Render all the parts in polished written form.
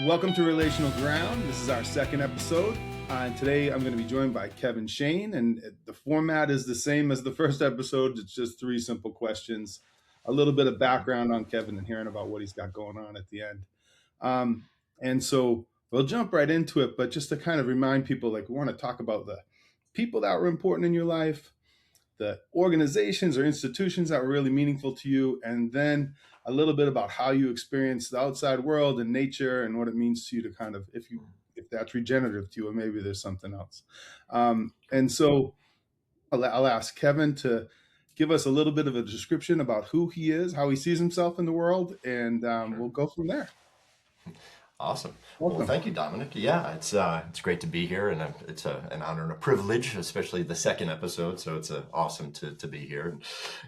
Welcome to Relational Ground. This is our second episode. And today I'm going to be joined by Kevin Shane. And the format is the same as the first episode. It's just three simple questions, a little bit of background on Kevin and hearing about what he's got going on at the end. And so we'll jump right into it. But just to kind of remind people, like we want to talk about the people that were important in your life, the organizations or institutions that were really meaningful to you, and then a little bit about how you experience the outside world and nature and what it means to you to kind of, if that's regenerative to you, or maybe there's something else. And so I'll ask Kevin to give us a little bit of a description about who he is, how he sees himself in the world, and we'll go from there. Awesome. Welcome. Well, thank you, Dominic. Yeah, it's great to be here, and it's an honor and a privilege, especially the second episode. So it's awesome to be here.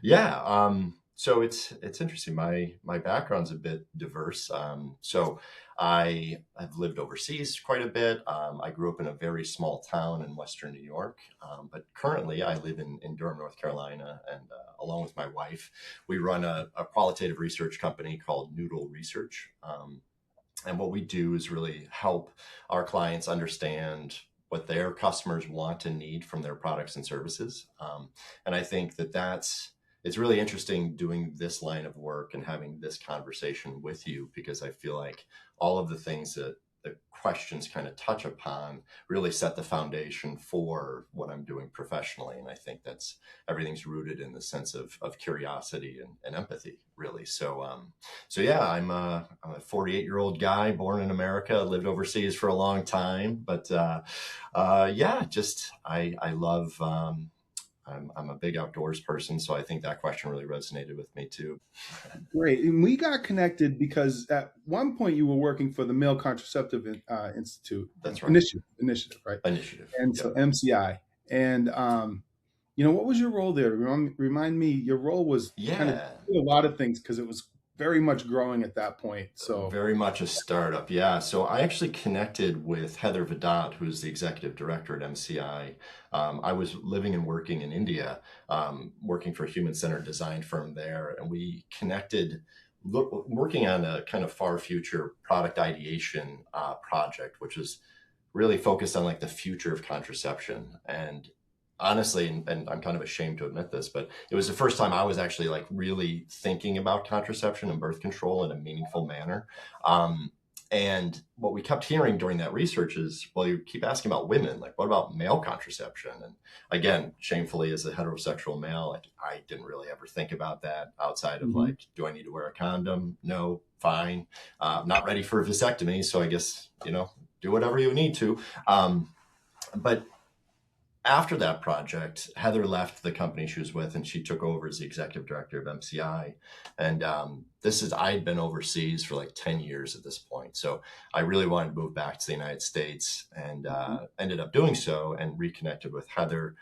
Yeah. So it's interesting. My background's a bit diverse. So I have lived overseas quite a bit. I grew up in a very small town in Western New York, but currently I live in Durham, North Carolina, and along with my wife, we run a qualitative research company called Noodle Research. And what we do is really help our clients understand what their customers want and need from their products and services. And I think it's really interesting doing this line of work and having this conversation with you, because I feel like all of the things that the questions kind of touch upon really set the foundation for what I'm doing professionally. And I think everything's rooted in the sense of curiosity and empathy, really. So yeah, I'm a 48-year-old guy born in America, lived overseas for a long time, but yeah, just I love, I'm a big outdoors person, so I think that question really resonated with me too. Great. And we got connected because at one point you were working for the Male Contraceptive Institute. That's right. Initiative, right? Initiative. And so MCI. And, what was your role there? Remind me, your role was kind of a lot of things because it was very much growing at that point. So very much a startup. Yeah. So I actually connected with Heather Vedat, who's the executive director at MCI. I was living and working in India, working for a human-centered design firm there. And we connected working on a kind of far future product ideation project, which was really focused on like the future of contraception. And honestly, and I'm kind of ashamed to admit this, but it was the first time I was actually like really thinking about contraception and birth control in a meaningful manner. And what we kept hearing during that research is, well, you keep asking about women, like what about male contraception? And again, shamefully, as a heterosexual male, like I didn't really ever think about that outside of like, do I need to wear a condom? No, fine. Not ready for a vasectomy. So I guess, do whatever you need to. But after that project, Heather left the company she was with and she took over as the executive director of MCI. And I'd been overseas for like 10 years at this point. So I really wanted to move back to the United States and ended up doing so and reconnected with Heather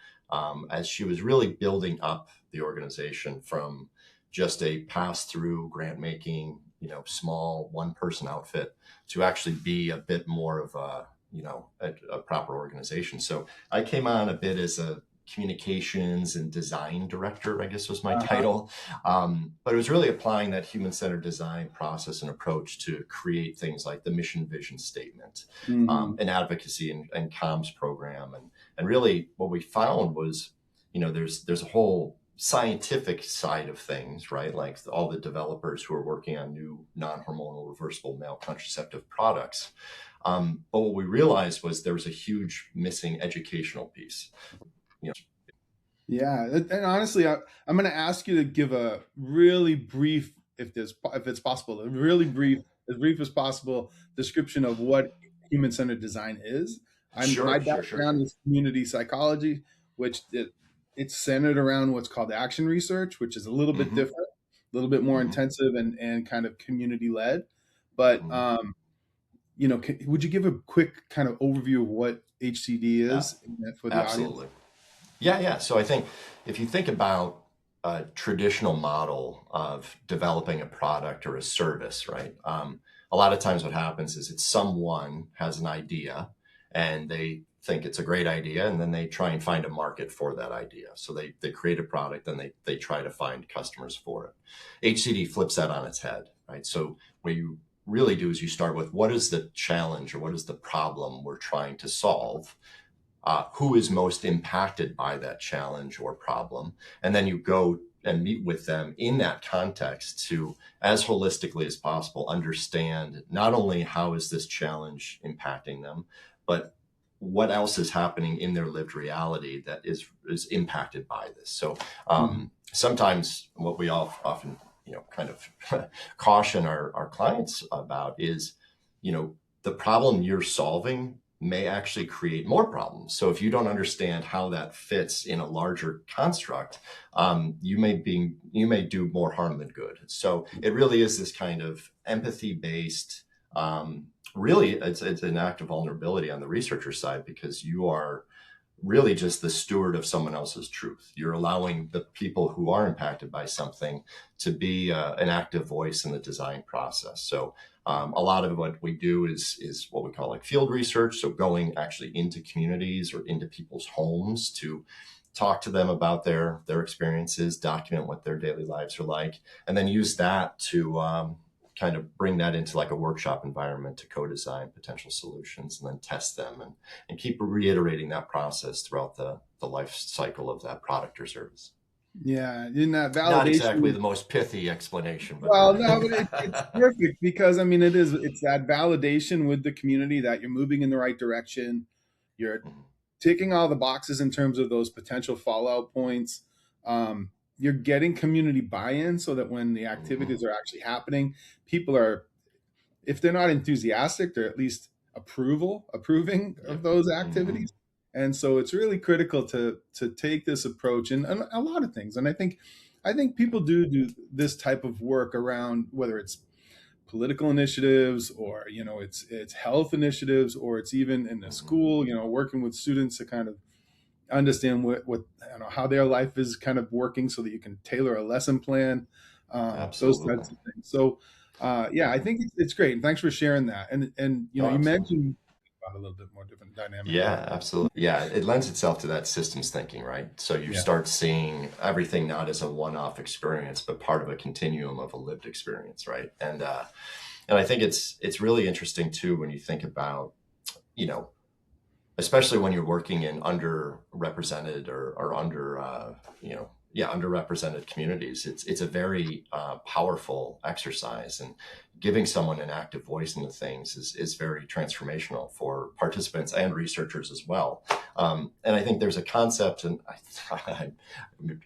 as she was really building up the organization from just a pass-through grant making, small one-person outfit to actually be a bit more of a proper organization. So I came on a bit as a communications and design director, I guess was my title. But it was really applying that human-centered design process and approach to create things like the mission vision statement, an advocacy and comms program. And really what we found was, there's a whole scientific side of things, right? Like all the developers who are working on new non-hormonal reversible male contraceptive products. But what we realized was there was a huge missing educational piece. Yeah. And honestly, I'm going to ask you to give a really brief, if it's possible, a really brief, as brief as possible description of what human-centered design is. My background is community psychology, which it's centered around what's called action research, which is a little bit different, a little bit more intensive and kind of community-led. But would you give a quick kind of overview of what HCD is for the Absolutely. audience? Yeah. So I think if you think about a traditional model of developing a product or a service, right? A lot of times what happens is someone has an idea and they think it's a great idea, and then they try and find a market for that idea. So they create a product and they try to find customers for it. HCD flips that on its head, right? So when you really do is you start with what is the challenge or what is the problem we're trying to solve, who is most impacted by that challenge or problem, and then you go and meet with them in that context to, as holistically as possible, understand not only how is this challenge impacting them, but what else is happening in their lived reality that is impacted by this. So Mhm. sometimes what we all often, kind of caution our clients about is, the problem you're solving may actually create more problems. So if you don't understand how that fits in a larger construct, you may do more harm than good. So it really is this kind of empathy based. Really, it's an act of vulnerability on the researcher side, because you are really just the steward of someone else's truth. You're allowing the people who are impacted by something to be an active voice in the design process. So a lot of what we do is what we call like field research. So going actually into communities or into people's homes to talk to them about their experiences, document what their daily lives are like, and then use that to kind of bring that into like a workshop environment to co-design potential solutions and then test them, and keep reiterating that process throughout the life cycle of that product or service. Yeah, in that Not exactly validation. the most pithy explanation, but Well, no, but it's perfect because I mean, it's that validation with the community that you're moving in the right direction. You're ticking all the boxes in terms of those potential fallout points. You're getting community buy-in so that when the mm-hmm. activities are actually happening, people are, if they're not enthusiastic, they're at least approving of Yep. those Mm-hmm. activities. And so it's really critical to take this approach in a lot of things. And I think people do this type of work around whether it's political initiatives or it's health initiatives or it's even in the Mm-hmm. school, working with students to kind of understand what how their life is kind of working so that you can tailor a lesson plan, those Absolutely. types of things. So yeah, I Yep. think it's great, and thanks for sharing that. And Oh, you absolutely. mentioned about a little bit more different dynamic with Yeah, absolutely. Yeah, it lends itself to that systems thinking, right? So you yeah. start seeing everything not as a one-off experience, but part of a continuum of a lived experience, right? And I think it's really interesting too when you think about, you know, especially when you're working in underrepresented or under yeah, underrepresented communities. It's a very powerful exercise, and giving someone an active voice into things is very transformational for participants and researchers as well. And I think there's a concept, and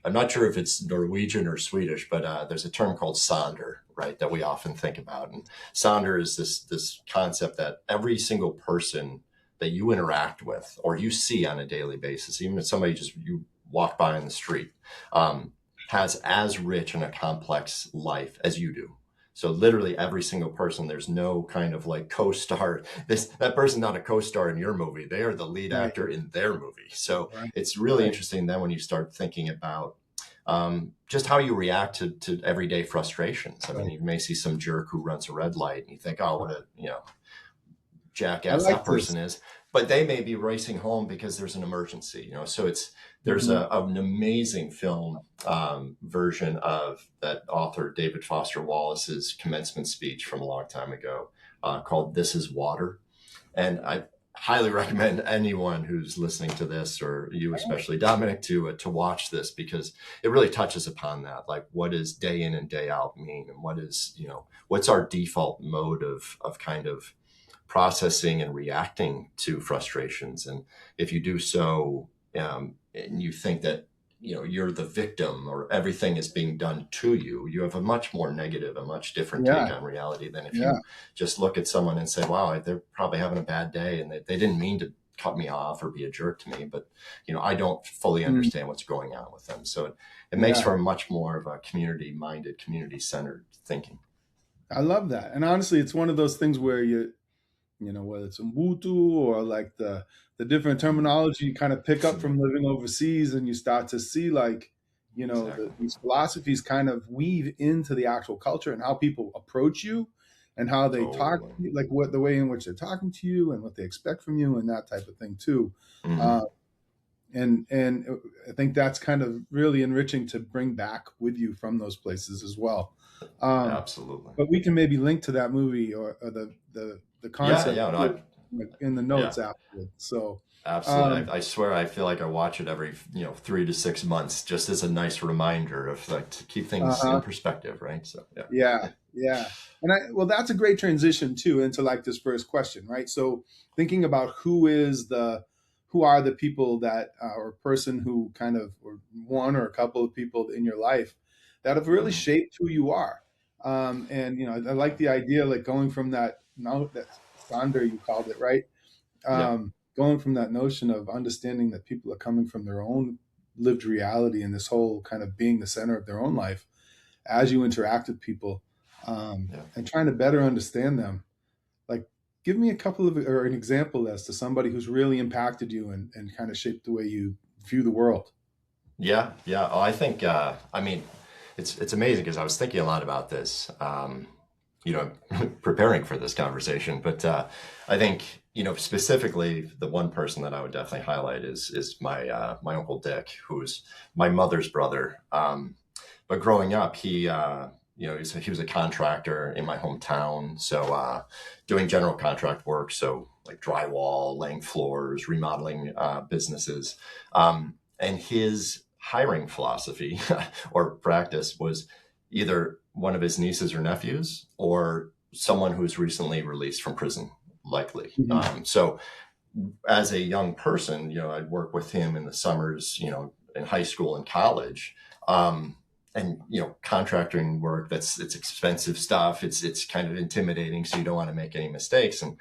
I'm not sure if it's Norwegian or Swedish, but there's a term called sonder, right, that we often think about. And sonder is this concept that every single person that you interact with or you see on a daily basis, even if somebody just you walk by on the street, um, has as rich and a complex life as you do. So literally every single person, there's no kind of like co-star. That person's not a co-star in your movie. They are the lead Right, actor in their movie. So right, it's really right. interesting then when you start thinking about just how you react to everyday frustrations. I mean, Right, you may see some jerk who runs a red light and you think, oh, what right. a, I jackass like that this. person is, but they may be racing home because there's an emergency, so there's Mhm. an amazing film version of that author David Foster Wallace's commencement speech from a long time ago, called "This Is Water," and I highly recommend anyone who's listening to this, or you especially, Dominic, to watch this, because it really touches upon that, like what does day in and day out mean, and what's our default mode of kind of processing and reacting to frustrations. And if you do so, and you think that you're the victim or everything is being done to you, you have a much more negative, a much different take Yeah, on reality than if yeah. you just look at someone and say, wow, they're probably having a bad day and they didn't mean to cut me off or be a jerk to me, but I don't fully Mm, understand what's going on with them. So it makes yeah. for a much more of a community minded, community centered thinking. I love that. And honestly, it's one of those things where whether it's Ubuntu or like the different Mm, terminology you kind of pick up from living overseas, and you start to see like, exactly. these philosophies kind of weave into the actual culture and how people approach you and how they talk Totally. to you, like what the way in which they're talking to you and what they expect from you and that type of thing too. Hmm. Uh, and I think that's kind of really enriching to bring back with you from those places as well. Um, Absolutely. but we can maybe link to that movie or the Yeah, concept yeah, no, I, in the yeah, notes afterwards. So, absolutely. um, I swear, I feel like I watch it every 3 to 6 months, just as a nice reminder of like to keep things in uh-huh. perspective, right? So yeah, Yeah, yeah. And well, that's a great transition too into like this first question, right? So thinking about who are the people that or person who kind of, or one or a couple of people in your life that have really hmm, shaped who you are. And I like the idea, like going from that note that Sonder you called it, right? yeah, Going from that notion of understanding that people are coming from their own lived reality and this whole kind of being the center of their own life as you interact with people, yeah. and trying to better understand them. Like, give me a couple of, or an example as to somebody who's really impacted you and kind of shaped the way you view the world. Yeah, yeah. Oh, I think I mean, it's amazing because I was thinking a lot about this, preparing for this conversation. But I think specifically the one person that I would definitely highlight is my uncle Dick, who's my mother's brother. But growing up, he was a contractor in my hometown, so doing general contract work, so like drywall, laying floors, remodeling businesses. And his hiring philosophy or practice was either one of his nieces or nephews or someone who's recently released from prison, likely. Mhm. So as a young person, I'd work with him in the summers, in high school and college. And contracting work, it's expensive stuff. It's kind of intimidating, so you don't want to make any mistakes. And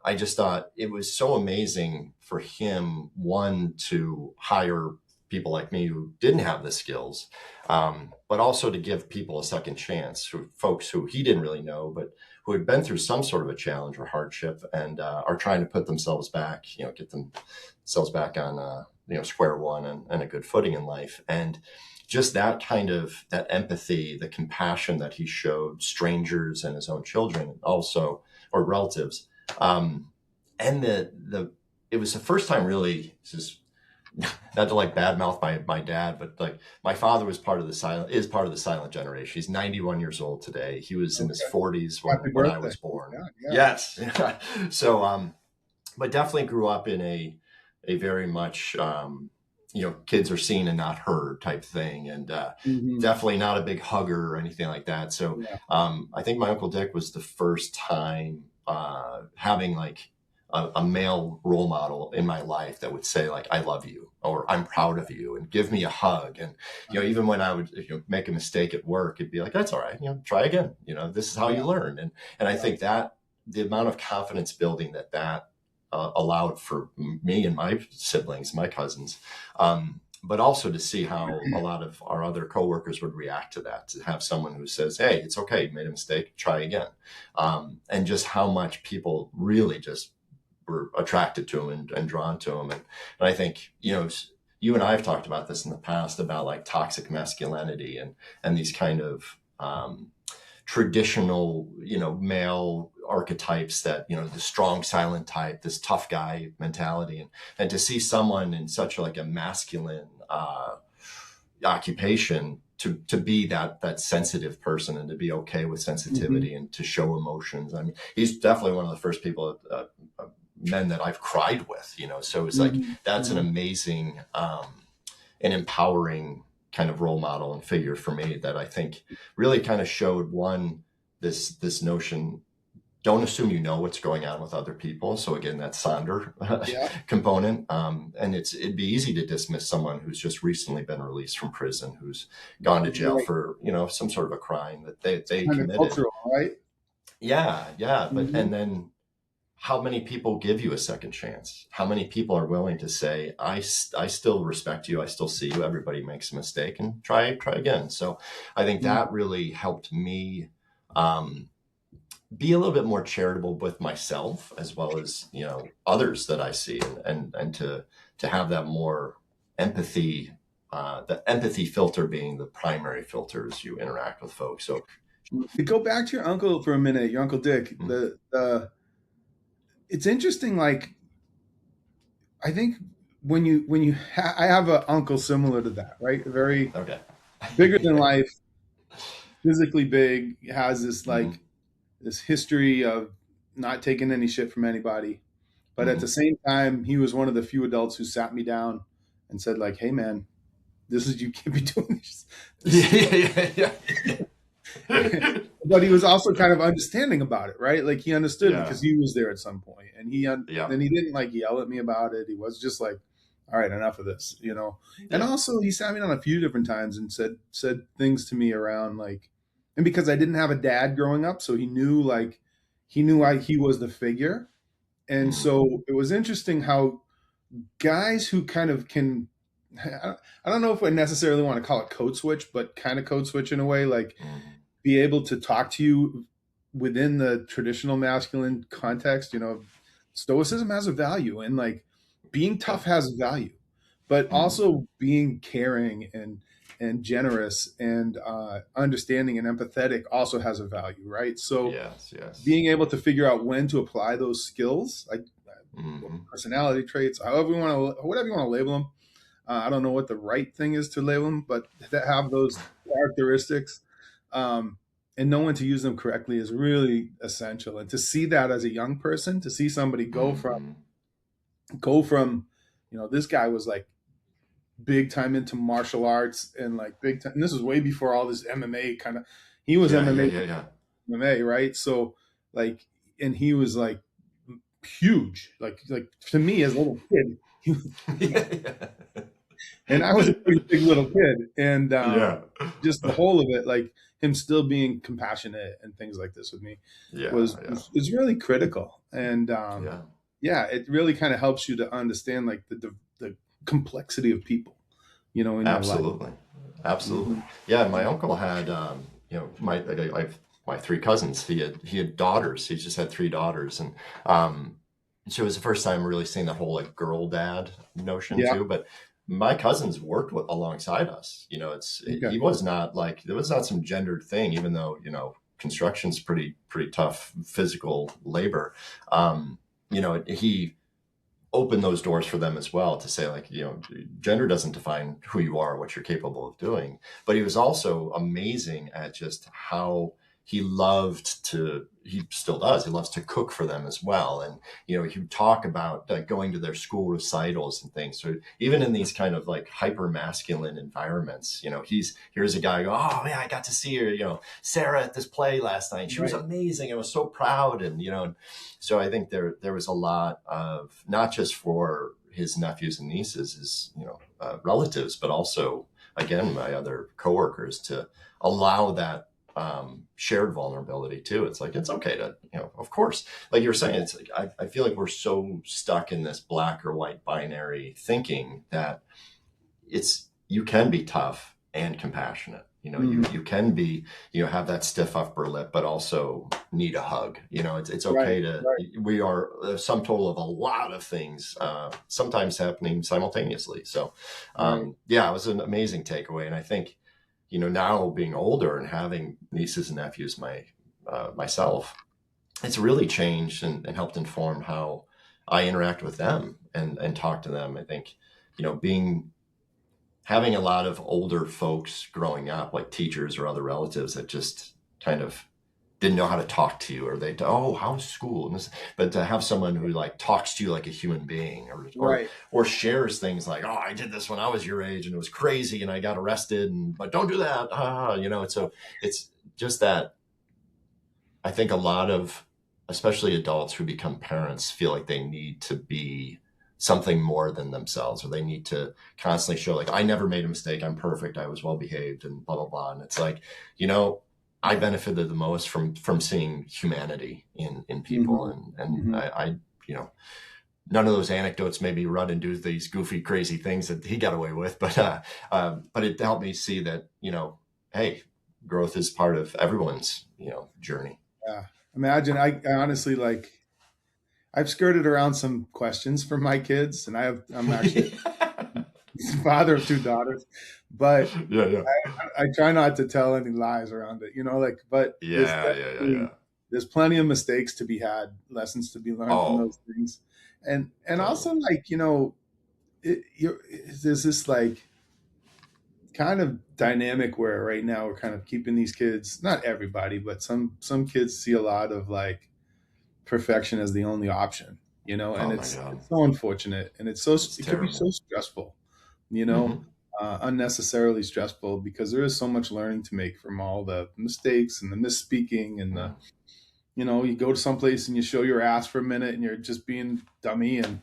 I just thought it was so amazing for him, one, to hire people like me who didn't have the skills, but also to give people a second chance, folks who he didn't really know, but who had been through some sort of a challenge or hardship and are trying to put themselves back, get themselves back on, square one and a good footing in life. And just that empathy, the compassion that he showed strangers and his own children also, or relatives, um, and the it was the first time really, just not to like badmouth my dad, but like my father is part of the silent generation. He's 91 years old today. He was in his Okay. 40s Happy when I birthday. was born. Yeah, yeah. Yes. So but definitely grew up in a very much kids are seen and not heard type thing, and Hmm. definitely not a big hugger or anything like that. So Yeah. I think my uncle Dick was the first time having like a male role model in my life that would say like I love you or I'm proud of you and give me a hug. And even when I would make a mistake at work, it'd be like that's all right, try again, this is how Yeah. you learn. And I Yeah. think that the amount of confidence building that allowed for me and my siblings, my cousins, but also to see how a lot of our other coworkers would react to that, to have someone who says, hey, it's okay, you made a mistake, try again. And just how much people really just were attracted to him and drawn to him. And I think, you and I have talked about this in the past about like toxic masculinity and these kind of traditional, male archetypes that, the strong silent type, this tough guy mentality. And to see someone in such like a masculine occupation to be that sensitive person and to be okay with Hmm. sensitivity and to show emotions. I mean, he's definitely one of the first people, men that I've cried with, so it's like, Hmm. that's an Hmm. amazing, an empowering kind of role model and figure for me that I think really kind of showed one, this notion, don't assume you know what's going on with other people. So again, that Sonder Yeah. component, and it'd be easy to dismiss someone who's just recently been released from prison, who's gone to jail Right. for some sort of a crime that they Kind of committed. cultural, right? Yeah, yeah, but Hmm. and then how many people give you a second chance? How many people are willing to say, I still respect you, I still see you, everybody makes a mistake, and try again. So I think that really helped me um, be a little bit more charitable with myself as well as others that I see, and to have that more empathy, the empathy filter being the primary filter as you interact with folks. So To go back to your uncle for a minute, your uncle Dick, mm, it's interesting. Like, I think I have an uncle similar to that, right? Very okay. bigger than life, physically big, has this Hmm. like this history of not taking any shit from anybody. But at the Hmm. same time, he was one of the few adults who sat me down and said, like, "Hey, man, this is you can't be doing this. This is Yeah, yeah, yeah. but he was also kind of understanding about it, right? Like he understood Yeah, because he was there at some point, and yeah, and he didn't like yell at me about it. He was just like, "All right, enough of this," you know. And yeah. also, he sat me down a few different times and said things to me around like, and because I didn't have a dad growing up, so he knew he was the figure, and Hmm. so it was interesting how guys who kind of can. I don't know if I necessarily want to call it code switch, but kind of code switch in a way, like Hmm. be able to talk to you within the traditional masculine context. You know, stoicism has a value, and like being Yeah. tough has value, but Hmm. also being caring and generous and understanding and empathetic also has a value, right? So Yes, yes. being able to figure out when to apply those skills, like Hmm. personality traits, however you want to, whatever you want to label them. I don't know what the right thing is to label them, but that have those characteristics, um, and know when to use them correctly is really essential. And to see that as a young person, to see somebody Hmm. go from, you know, this guy was like big time into martial arts and like big time. And this was way before all this MMA kind of. He was Yeah, yeah, MMA, yeah, yeah. right? So like, and he was like huge, like to me as a little kid. He was Yeah, yeah. and I was a pretty big little kid, and Yeah. just the whole of it, like him still being compassionate and things like this with me, Yeah, yeah, was really critical. And yeah. yeah, it really kind of helps you to understand like the complexity of people, you know, in your life. Absolutely, absolutely. Hmm. Yeah, my uncle had, my I've my three cousins. He had daughters. He just had three daughters, and um, so it was the first time really seeing the whole like girl dad notion Yeah. too. But my cousins worked alongside us. Okay. He was not like there was not some gendered thing, even though construction's pretty tough physical labor. Um, he open those doors for them as well to say like gender doesn't define who you are, what you're capable of doing. But he was also amazing at just how he still does, he loves to cook for them as well. And he would talk about going to their school recitals and things. So even in these kind of like hyper masculine environments, here's a guy go, oh yeah, I got to see her, Sarah at this play last night, she was Right. amazing, I was so proud. And so I think there was a lot of not just for his nephews and nieces, his relatives, but also again my other coworkers to allow that shared vulnerability too. It's like it's okay to of course, like you were saying, it's like I feel like we're so stuck in this black or white binary thinking that you can be tough and compassionate. Hmm. You can be, have that stiff upper lip, but also need a hug. It's Right. okay to, Right. we are a sum total of a lot of things, sometimes happening simultaneously. So, Right. yeah, it was an amazing takeaway. And I think, now being older and having nieces and nephews, myself, it's really changed and helped inform how I interact with them and talk to them. I think, being having a lot of older folks growing up, like teachers or other relatives that just kind of didn't know how to talk to you, or oh, how's school? But to have someone who like talks to you like a human being, Right. or shares things like, oh, I did this when I was your age and it was crazy and I got arrested, but don't do that. So it's just that I think a lot of, especially adults who become parents, feel like they need to be something more than themselves, or they need to constantly show like, I never made a mistake, I'm perfect, I was well behaved, and blah blah blah. And it's like, you know, I benefited the most from seeing humanity in people, Hmm. and Hmm. none of those anecdotes made me run and do these goofy, crazy things that he got away with. But it helped me see that, hey, growth is part of everyone's, journey. Yeah. Imagine I honestly like I've skirted around some questions for my kids, and I'm actually Yeah, father of two daughters, but yeah, I try not to tell any lies around it, you know, like, but yeah, yeah, yeah, yeah. there's plenty of mistakes to be had, lessons to be learned from Oh, those things. And totally. also like, you know, there's this like kind of dynamic where right now we're kind of keeping these kids, not everybody, but some kids see a lot of like perfection as the only option, and Oh my it's God. so unfortunate, and It's it could be so terrible. stressful, Hmm. unnecessarily stressful, because there is so much learning to make from all the mistakes and the misspeaking and Yeah. you go to someplace and you show your ass for a minute and you're just being dummy, and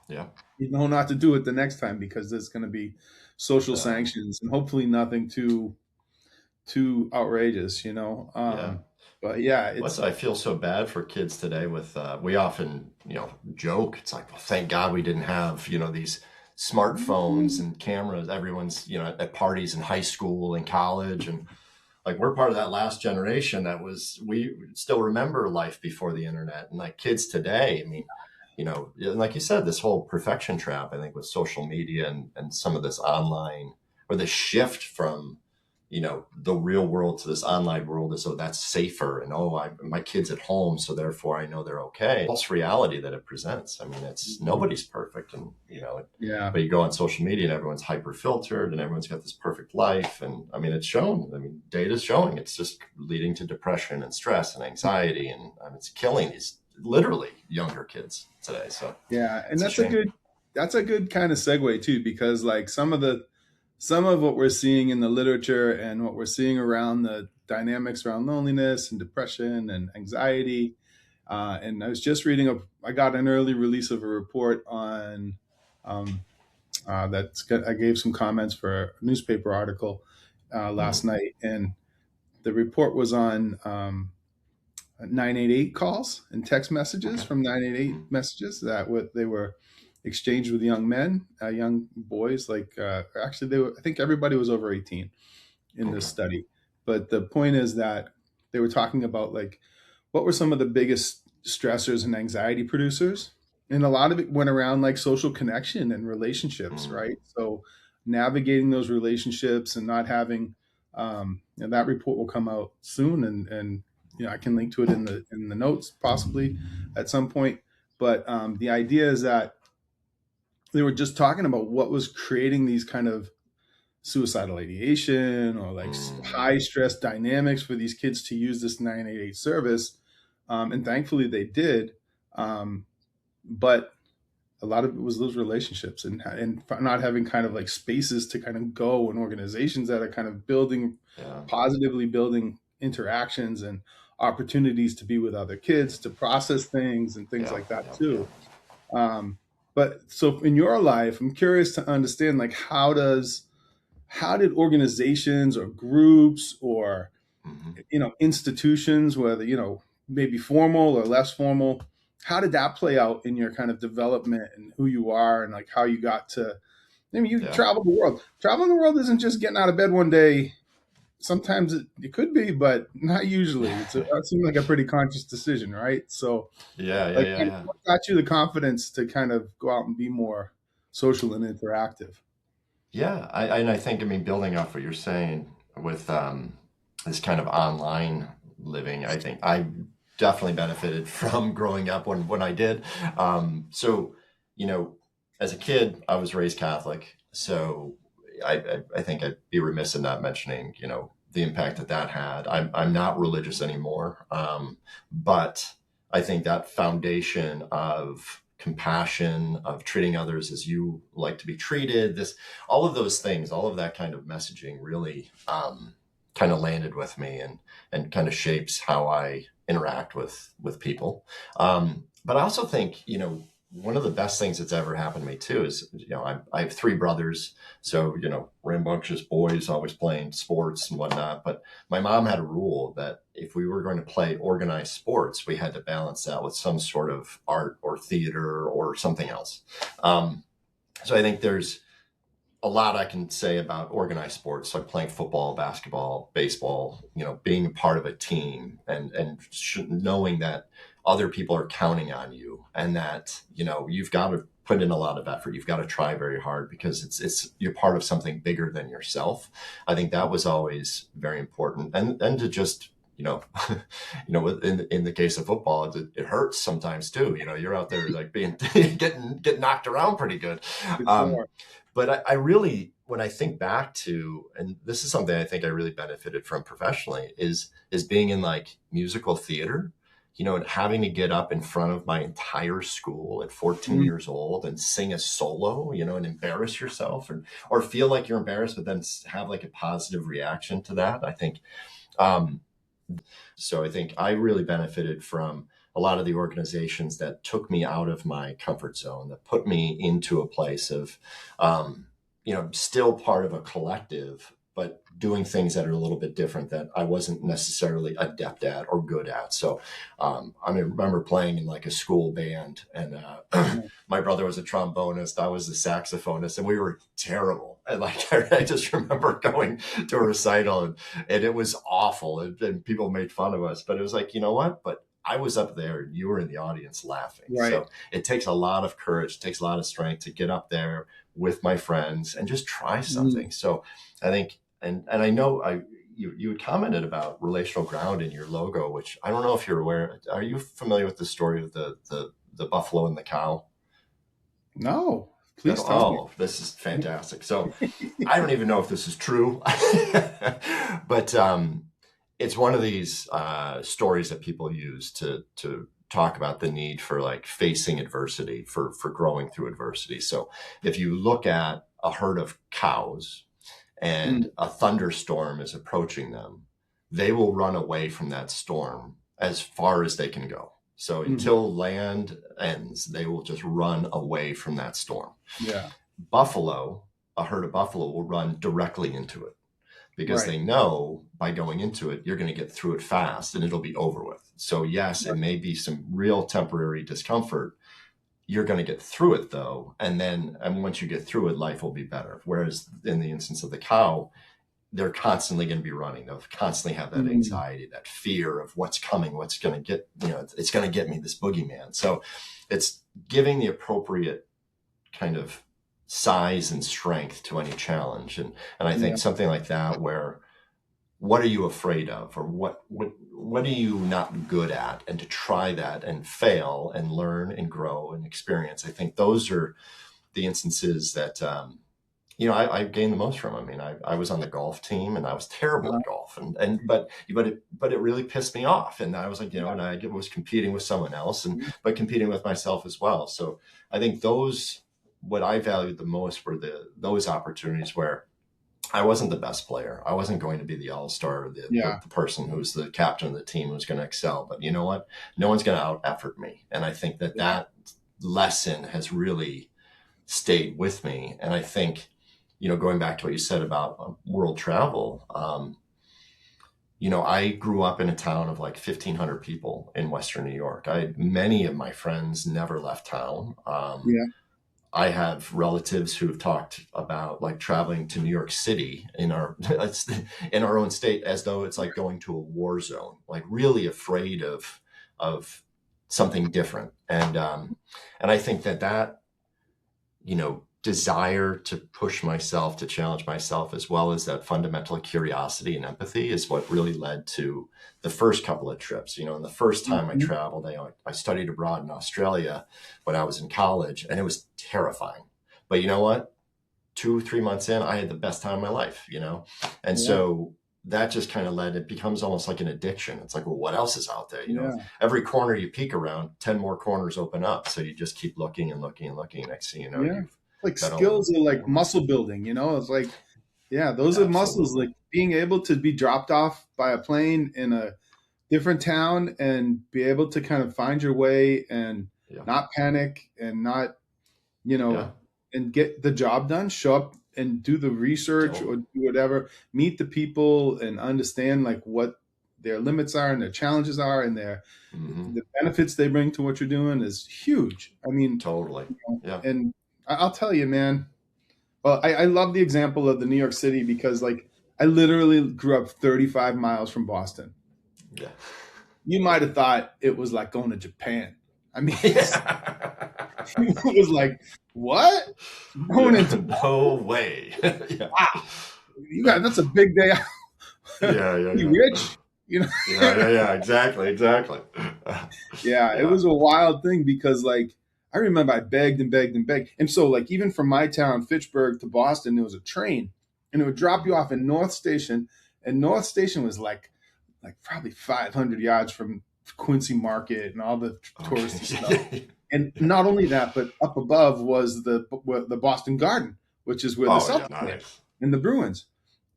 Yeah. you know not to do it the next time because there's going to be social Uh, sanctions and hopefully nothing too outrageous, yeah. but yeah, What's it's I feel so bad for kids today with we often, joke. It's like, well, thank God we didn't have, these smartphones and cameras. Everyone's, at parties in high school and college, and like we're part of that last generation that was we still remember life before the internet. And like kids today, I mean, like you said, this whole perfection trap, I think, with social media and some of this online, or the shift from the real world to this online world, as though that's safer, and my kid's at home, so therefore I know they're okay. False reality that it presents. I mean, it's nobody's perfect, and yeah. but you go on social media and everyone's hyper filtered and everyone's got this perfect life, and I mean, it's shown. I mean, data's showing it's just leading to depression and stress and anxiety, and it's killing these literally younger kids today. So Yeah, and it's a shame. that's a good kind of segue too, because like some of what we're seeing in the literature and what we're seeing around the dynamics around loneliness and depression and anxiety, and I was just I got an early release of a report on um, I gave some comments for a newspaper article last Mm, night, and the report was on 988 calls and text messages okay. from 988 Mm, messages that what they were exchanged with young men, young boys. Like actually, they were. I think everybody was over 18 in this okay. study. But the point is that they were talking about like what were some of the biggest stressors and anxiety producers, and a lot of it went around like social connection and relationships, Mm, right? So navigating those relationships and not having that report will come out soon, and I can link to it in the notes possibly at some point. But the idea is that they were just talking about what was creating these kind of suicidal ideation or like mm, high stress dynamics for these kids to use this 988 service. And thankfully they did. But a lot of it was those relationships and not having kind of like spaces to kind of go, and organizations that are kind of yeah. positively building interactions and opportunities to be with other kids, to process things and things Yeah. like that Yeah. Yeah. too. Um, but so in your life, I'm curious to understand like how did organizations or groups or Hmm. institutions, whether maybe formal or less formal, how did that play out in your kind of development and who you are, and like how you got to, I mean, you Yeah. travel the world. Traveling the world isn't just getting out of bed one day. Sometimes it could be, but not usually. It seems like a pretty conscious decision, right? So Yeah. Yeah. like Yeah. Yeah. what got you the confidence to kind of go out and be more social and interactive? Yeah, and I think, I mean, building off what you're saying with this kind of online living, I think I definitely benefited from growing up when I did. So, you know, as a kid, I was raised Catholic, so I think I'd be remiss in not mentioning, the impact that that had. I'm not religious anymore, but I think that foundation of compassion, of treating others as you like to be treated, this all of those things, all of that kind of messaging really kind of landed with me, and kind of shapes how I interact with people. But I also think, one of the best things that's ever happened to me too is, I have three brothers, so rambunctious boys, always playing sports and whatnot. But my mom had a rule that if we were going to play organized sports, we had to balance that with some sort of art or theater or something else. So I think there's a lot I can say about organized sports, like playing football, basketball, baseball, being a part of a team, and knowing that other people are counting on you, and that, you've got to put in a lot of effort. You've got to try very hard because it's you're part of something bigger than yourself. I think that was always very important. And to just, in the case of football, it hurts sometimes too. You're out there like being getting knocked around pretty good. For Um, sure. but I really, when I think back to, and this is something I think I really benefited from professionally, is being in like musical theater, and having to get up in front of my entire school at 14 Mm, years old and sing a solo, and embarrass yourself, or feel like you're embarrassed, but then have like a positive reaction to that. I think, um, so I think I really benefited from a lot of the organizations that took me out of my comfort zone, that put me into a place of, still part of a collective, but doing things that are a little bit different that I wasn't necessarily adept at or good at. So I remember playing in like a school band, and yeah. my brother was a trombonist, I was a saxophonist, and we were terrible. And like I just remember going to a recital, and it was awful, and people made fun of us. But it was like, you know what? But I was up there, and you were in the audience laughing. Right. So it takes a lot of courage, it takes a lot of strength to get up there with my friends and just try Mm, something. So I think, and I know you had commented about relational ground in your logo, which I don't know if you're aware. Are you familiar with the story of the buffalo and the cow? no, please tell me. Oh, this is fantastic. So I don't even know if this is true, but it's one of these stories that people use to talk about the need for like facing adversity, for growing through adversity. So if you look at a herd of cows Mm, and a thunderstorm is approaching them, they will run away from that storm as far as they can go. So mhm. until land ends, they will just run away from that storm. Yeah. Buffalo, a herd of buffalo will run directly into it because Right. they know by going into it, you're going to get through it fast and it'll be over with. So, yes, it Right. may be some real temporary discomfort. You're going to get through it though. And once you get through it, life will be better. Whereas in the instance of the cow, they're constantly going to be running. They'll constantly have that Mm, anxiety, that fear of what's coming, what's going to get, it's going to get me, this boogeyman. So it's giving the appropriate kind of size and strength to any challenge. And I yeah. think something like that, where what are you afraid of, or what are you not good at, and to try that and fail and learn and grow and experience. I think those are the instances that I gained the most from. I mean, I was on the golf team, and I was terrible Uh, at golf, but it really pissed me off, and I was like, yeah. and I was competing with someone else, and Mm, but competing with myself as well. So I think those, what I valued the most were those opportunities where I wasn't the best player. I wasn't going to be the all-star, yeah. the person who's the captain of the team who's going to excel. But you know what? No one's going to out effort me. And I think that Yeah. that lesson has really stayed with me. And I think, going back to what you said about world travel, I grew up in a town of like 1,500 people in Western New York. Many of my friends never left town. Yeah. I have relatives who have talked about like traveling to New York City in our own state, as though it's like going to a war zone, like really afraid of something different. And I think that desire to push myself, to challenge myself, as well as that fundamental curiosity and empathy, is what really led to the first couple of trips. And the first time I Mhm. traveled, I studied abroad in Australia when I was in college, and it was terrifying. But you know what? 2, 3 months in, I had the best time of my life. And Yeah. so that just kind of it becomes almost like an addiction. It's like, well, what else is out there? Yeah. Every corner you peek around, 10 more corners open up. So you just keep looking and looking and looking. Next thing you know, Yeah. you've Like got all skills are like the muscle building, It's like, yeah, those are muscles. absolutely. Like being able to be dropped off by a plane in a different town and be able to kind of find your way and Yeah. not panic and not, you Yeah. know, and get the job done, show up and do the research or Totally. do whatever, meet the people and understand like what their limits are and their challenges are and Hmm. the benefits they bring to what you're doing is huge. I mean, Totally. Yeah. and I'll tell you, man, well, I love the example of the New York City because like I literally grew up 35 miles from Boston. Yeah. You might have thought it was like going to Japan. I mean, Yeah. it was like, what? Going Yeah. into No way. Yeah. wow, you got that's a big day out. Yeah. Yeah. You Yeah. rich, you know? Yeah. Yeah. Yeah. Exactly. Exactly. Yeah, it Yeah. was a wild thing because like I remember I begged and begged and begged. And so, like, even from my town, Fitchburg to Boston, there was a train, and it would drop you Mm. off in North Station. And North Station was like probably 500 yards from Quincy Market and all the touristy stuff. Okay. And not only that, but up above was the Boston Garden, which is where the Oh yeah, Celtics play nice. and the Bruins.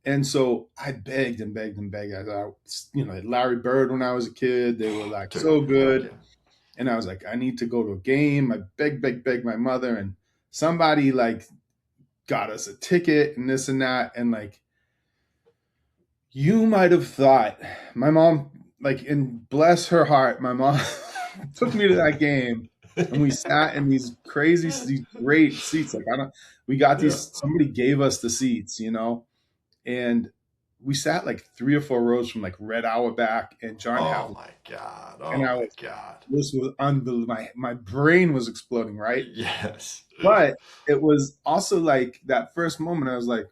And so I begged and begged and begged. Larry Bird when I was a kid, they were like Dude, so heck good. yeah. And I was like, I need to go to a game. I begged my mother, and somebody like got us a ticket and this and that. And like, you might have thought my mom, like, and bless her heart, my mom took me to that game, and we sat in these great seats. Like, we got Yeah. somebody gave us the seats, and we sat like 3 or 4 rows from like Red Auerbach and John Oh Havlicek. my God. And Oh I my was, God. this was unbelievable. My brain was exploding, right? Yes. But it was also like that first moment, I was like,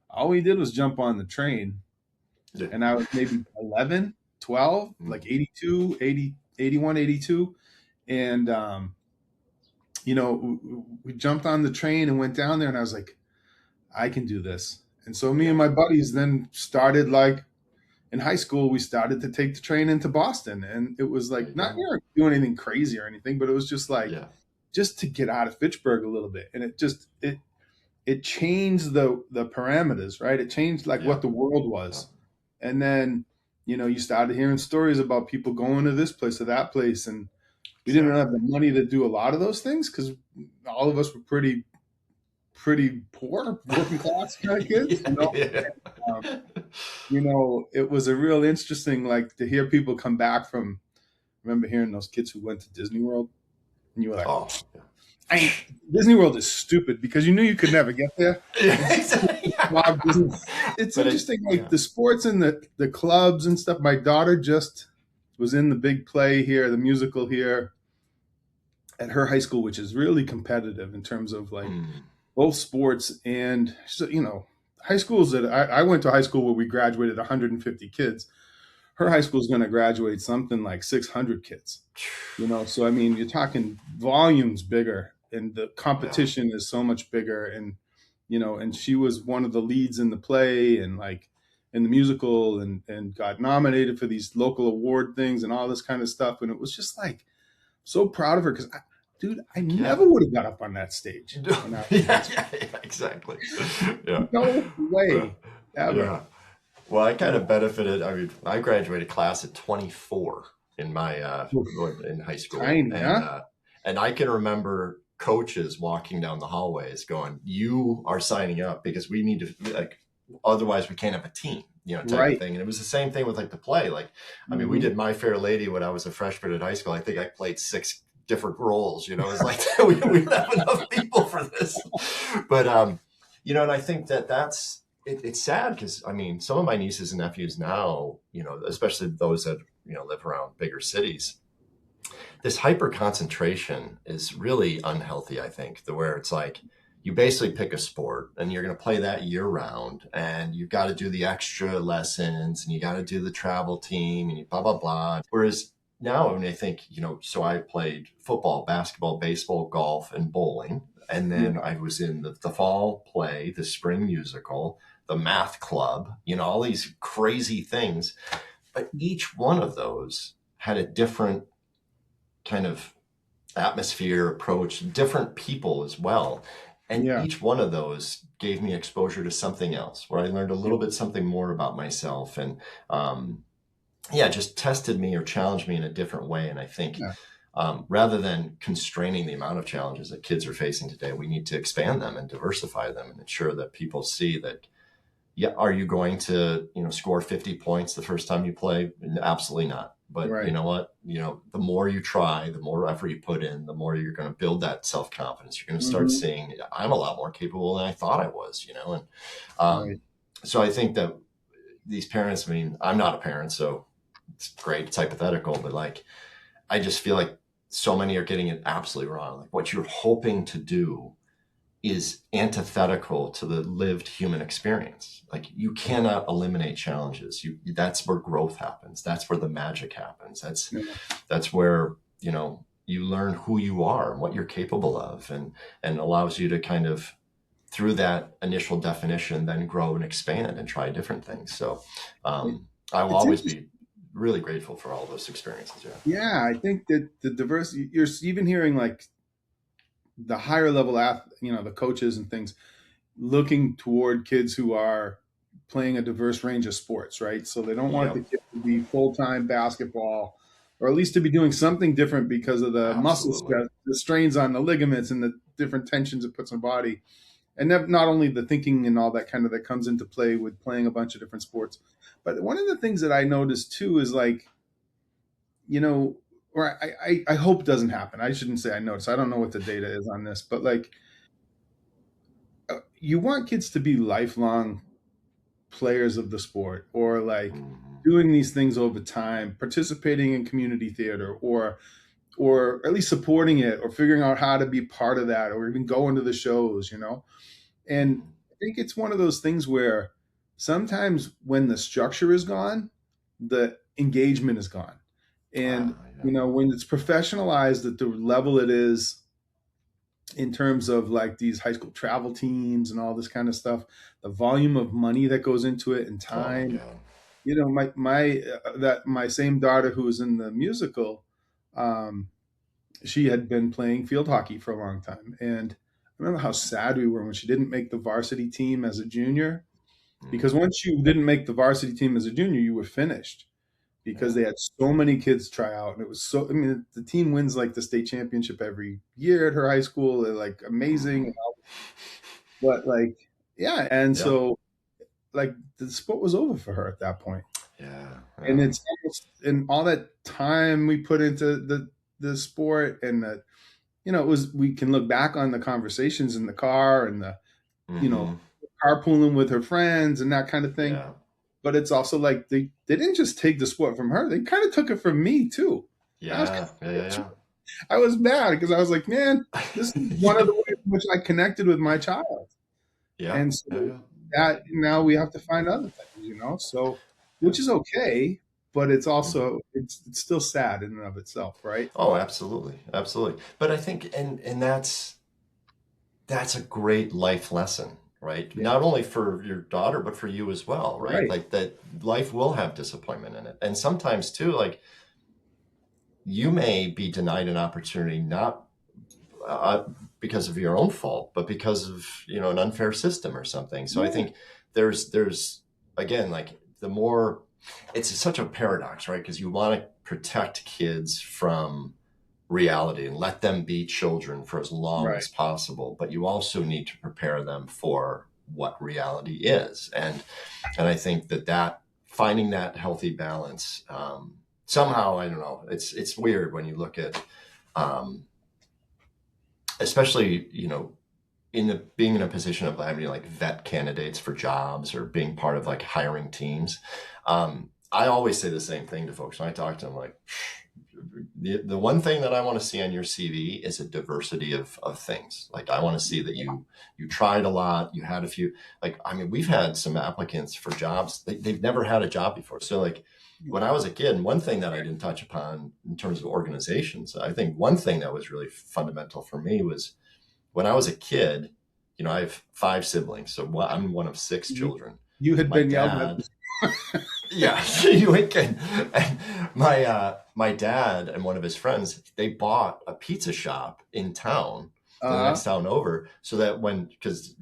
all we did was jump on the train. Yeah. And I was maybe 11, 12, Mm. like 82, 80, 81, 82. And, we jumped on the train and went down there, and I was like, I can do this. And so me Yeah. and my buddies then started, like, in high school, we started to take the train into Boston. And it was There you like, not go. doing anything crazy or anything, but it was just like, Yeah. just to get out of Fitchburg a little bit. And it changed the parameters, right? It changed like Yeah. what the world Yeah. was. And then, you started hearing stories about people going to this place or that place. And we didn't have Exactly. the money to do a lot of those things because all of us were pretty poor, working class kind of kids, Yeah. Yeah. Um, it was a real interesting, like, to hear people come back from. Remember hearing those kids who went to Disney World, and you were like, Oh yeah. I ain't, Disney World is stupid because you knew you could never get there. Yeah, It's exactly. it's But it, interesting, like yeah. the sports and the clubs and stuff. My daughter just was in the big play here, the musical here at her high school, which is really competitive in terms of like Mm. both sports and so, high schools that I went to high school where we graduated 150 kids. Her high school is going to graduate something like 600 kids. So I mean, you're talking volumes bigger, and the Yeah. competition is so much bigger. And and she was one of the leads in the play and like in the musical, and got nominated for these local award things and all this kind of stuff. And it was just like so proud of her because, dude, I Yeah. never would have got up on that stage Yeah, when I was in high yeah, school. yeah, exactly. Yeah. No Yeah. way ever. Yeah. Well, I kind Yeah. of benefited. I mean, I graduated class at 24 in my Oof. in high school, Tiny, huh? and I can remember coaches walking down the hallways going, "You are signing up because we need to like, otherwise we can't have a team." Type of Right. thing. And it was the same thing with like the play. Like, I mean, we Hmm. did My Fair Lady when I was a freshman in high school. I think I played 6 different roles. It's like we don't have enough people for this. But and I think that's it's sad because I mean, some of my nieces and nephews now, especially those that live around bigger cities, this hyper concentration is really unhealthy. I think the where it's like you basically pick a sport and you're going to play that year round, and you've got to do the extra lessons and you got to do the travel team and you blah blah blah. Whereas now, when I think, so I played football, basketball, baseball, golf, and bowling. And then Yeah. I was in the fall play, the spring musical, the math club, all these crazy things. But each one of those had a different kind of atmosphere, approach, different people as well. And Yeah. each one of those gave me exposure to something else where I learned a Yeah. little bit something more about myself. And yeah, just tested me or challenged me in a different way. And I think Yeah. rather than constraining the amount of challenges that kids are facing today, we need to expand them and diversify them and ensure that people see that, yeah, are you going to, score 50 points the first time you play? Absolutely not. But you Right. know what? The more you try, the more effort you put in, the more you're going to build that self-confidence. You're going to start Hmm. seeing, I'm a lot more capable than I thought I was, and um, Right. so I think that these parents, I mean, I'm not a parent, so it's great, it's hypothetical, but like, I just feel like so many are getting it absolutely wrong. Like what you're hoping to do is antithetical to the lived human experience. Like you cannot eliminate challenges. That's where growth happens. That's where the magic happens. That's Yeah. that's where, you learn who you are and what you're capable of, and allows you to kind of, through that initial definition, then grow and expand and try different things. So It, I will it's always interesting. be really grateful for all those experiences. Yeah. Yeah, I think that the diversity, you're even hearing like the higher level the coaches and things looking toward kids who are playing a diverse range of sports, right? So they don't want the Yep. kid to be full time basketball, or at least to be doing something different because of the muscle Absolutely. stress, the strains on the ligaments, and the different tensions it puts on the body. And not only the thinking and all that kind of that comes into play with playing a bunch of different sports, but one of the things that I noticed too is like, or I hope doesn't happen. I shouldn't say I notice. I don't know what the data is on this, but like you want kids to be lifelong players of the sport, or like Hmm. doing these things over time, participating in community theater, or at least supporting it, or figuring out how to be part of that, or even going to the shows. And Hmm. I think it's one of those things where sometimes when the structure is gone, the engagement is gone. And Yeah. when it's professionalized at the level it is, in terms of like these high school travel teams and all this kind of stuff, the volume of money that goes into it and Oh my time. God. My same daughter who was in the musical, um, she had been playing field hockey for a long time, and I remember how sad we were when she didn't make the varsity team as a junior. Because Hmm. once you didn't make the varsity team as a junior, you were finished, because Yeah. they had so many kids try out, and it was so. I mean, the team wins like the state championship every year at her high school. They're like amazing, Hmm. but like, yeah, and Yeah. so like the sport was over for her at that point. Yeah. And Yeah. it's almost, and all that time we put into the sport, and that it was, we can look back on the conversations in the car, and the you know Hmm. carpooling with her friends and that kind of thing. Yeah. But it's also like they didn't just take the sport from her; they kind of took it from me too. I was Yeah. Yeah. I was mad because I was like, man, this is one of Yeah. the ways in which I connected with my child. Yeah. And so Yeah. that now we have to find other things. So, Yeah. which is okay, but it's Mhm. also it's still sad in and of itself, right? Oh, absolutely, absolutely. But I think, and that's a great life lesson, right? Yeah, Not only for your daughter, but for you as well, right? right. Like that life will have disappointment in it. And sometimes too, like you may be denied an opportunity, not uh, because of your own fault, but because of, an unfair system or something. So I Yeah, think there's again, like the more, it's such a paradox, right? Because you want to protect kids from reality and let them be children for as long right. as possible, but you also need to prepare them for what reality is. And I think that finding that healthy balance, somehow, I don't know, it's weird when you look at, um, especially, in the being in a position of having to like vet candidates for jobs or being part of like hiring teams. I always say the same thing to folks when I talk to them, like, the one thing that I want to see on your CV is a diversity of things. Like I want to see that you tried a lot, you had a few, like, I mean, we've had some applicants for jobs, they've never had a job before. So like when I was a kid, one thing that I didn't touch upon in terms of organizations, I think one thing that was really fundamental for me was when I was a kid, I have five siblings, so I'm one of six You, children. you had My been yelled dad, at. yeah, you ain't kidding. And my dad and one of his friends, they bought a pizza shop in town, in the uh next town over, so that because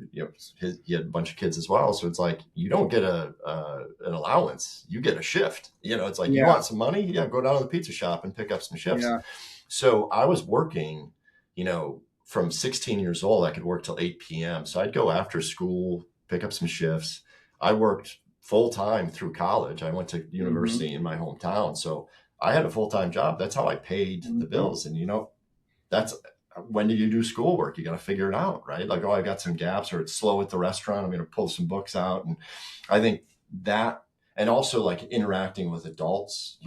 he had a bunch of kids as well, so it's like you don't get an allowance, you get a shift. It's like you yeah, want some money, yeah, go down to the pizza shop and pick up some shifts. yeah. So I was working, from 16 years old, I could work till 8 p.m. So I'd go after school, pick up some shifts. I worked full time through college. I went to Hmm. university in my hometown. So I had a full time job. That's how I paid the Hmm. bills. And, that's when do you do schoolwork? You got to figure it out, right? Like, oh, I got some gaps, or it's slow at the restaurant. I'm going to pull some books out. And I think that, and also like interacting with adults,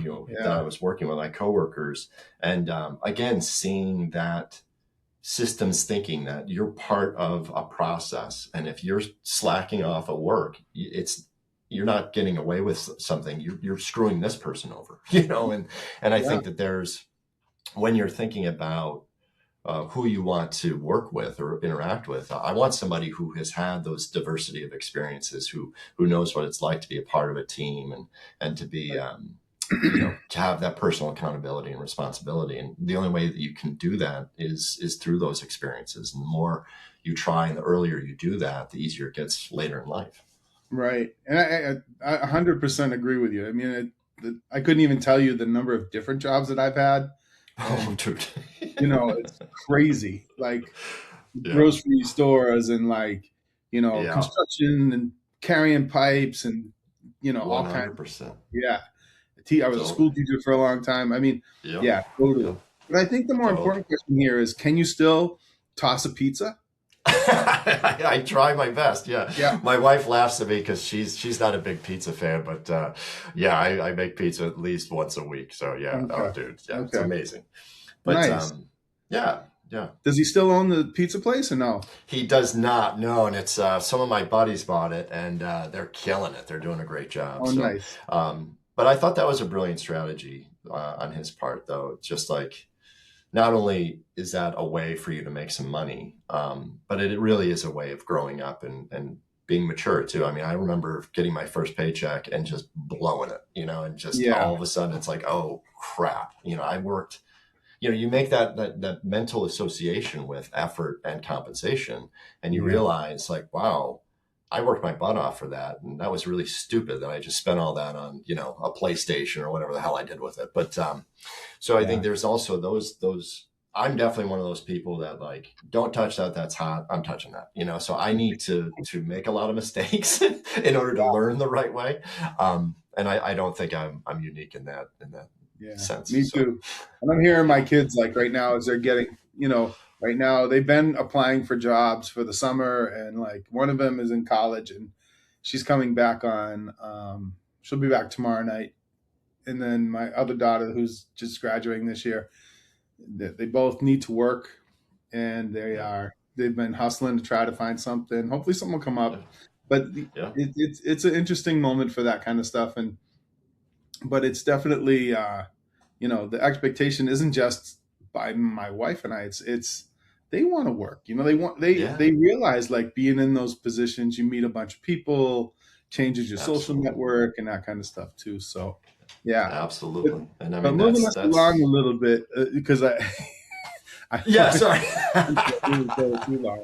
that I Yeah, was working with, my coworkers. And again, seeing that systems thinking that you're part of a process, and if you're slacking off at work, you're not getting away with something, you're screwing this person over. And I yeah, think that there's when you're thinking about who you want to work with or interact with, I want somebody who has had those diversity of experiences, who knows what it's like to be a part of a team, and to be to have that personal accountability and responsibility. And the only way that you can do that is through those experiences. And the more you try and the earlier you do that, the easier it gets later in life. Right. And I 100% agree with you. I mean, I couldn't even tell you the number of different jobs that I've had. Oh, And, dude. it's crazy. Like Yeah. grocery stores and like, Yeah. construction and carrying pipes and, all kinds. 100%. Yeah. I was a school Totally. teacher for a long time. I mean, Yep. yeah, Yep. totally. But I think the more Totally. important question here is, can you still toss a pizza? I try my best. Yeah, Yeah. my wife laughs at me because she's not a big pizza fan, but yeah, I make pizza at least once a week. So yeah, oh Okay. dude, yeah, it's Okay. amazing. But Nice. yeah, yeah, Does he still own the pizza place or no? he does not know, and it's some of my buddies bought it, and they're killing it. They're doing a great job. Oh, So, nice. but I thought that was a brilliant strategy on his part, though. It's just like, not only is that a way for you to make some money, but it really is a way of growing up and being mature too. I mean, I remember getting my first paycheck and just blowing it, and just Yeah. all of a sudden it's like, oh crap, I worked. You make that mental association with effort and compensation, and you Yeah. realize like, wow, I worked my butt off for that, and that was really stupid that I just spent all that on a PlayStation or whatever the hell I did with it. But so I think Yeah. there's also those. I'm definitely one of those people that like, don't touch that. That's hot. I'm touching that. So I need to make a lot of mistakes in order to learn the right way. And I don't think I'm unique in that Yeah. sense. Me So too. And I'm hearing my yeah, kids like right now as they're getting, right now they've been applying for jobs for the summer, and like one of them is in college and she's coming back she'll be back tomorrow night. And then my other daughter who's just graduating this year, they both need to work, and yeah, they've been hustling to try to find something. Hopefully something will come yeah, up. But yeah, it's an interesting moment for that kind of stuff. And but it's definitely the expectation isn't just by my wife and I. It's they want to work. yeah, They realize like being in those positions, you meet a bunch of people, changes your social absolutely, network and that kind of stuff too. So yeah. but, absolutely. And I but mean, moving that's us along a that's little bit, because I yeah. Sorry. really go too long.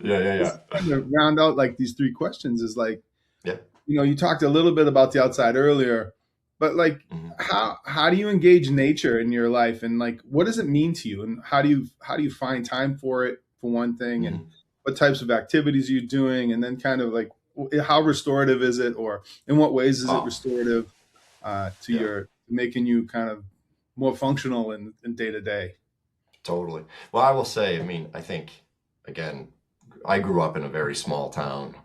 Yeah, yeah, Just yeah, kind of round out like these three questions is like, yeah. you talked a little bit about the outside earlier, but like Mhm, how do you engage nature in your life, and like what does it mean to you, and how do you find time for it, for one thing, and mhm. what types of activities are you doing, and then kind of like how restorative is it, or in what ways is it Oh, restorative to yeah. your making you kind of more functional in day to day? Totally. Well, I will say, I mean, I think, again, I grew up in a very small town.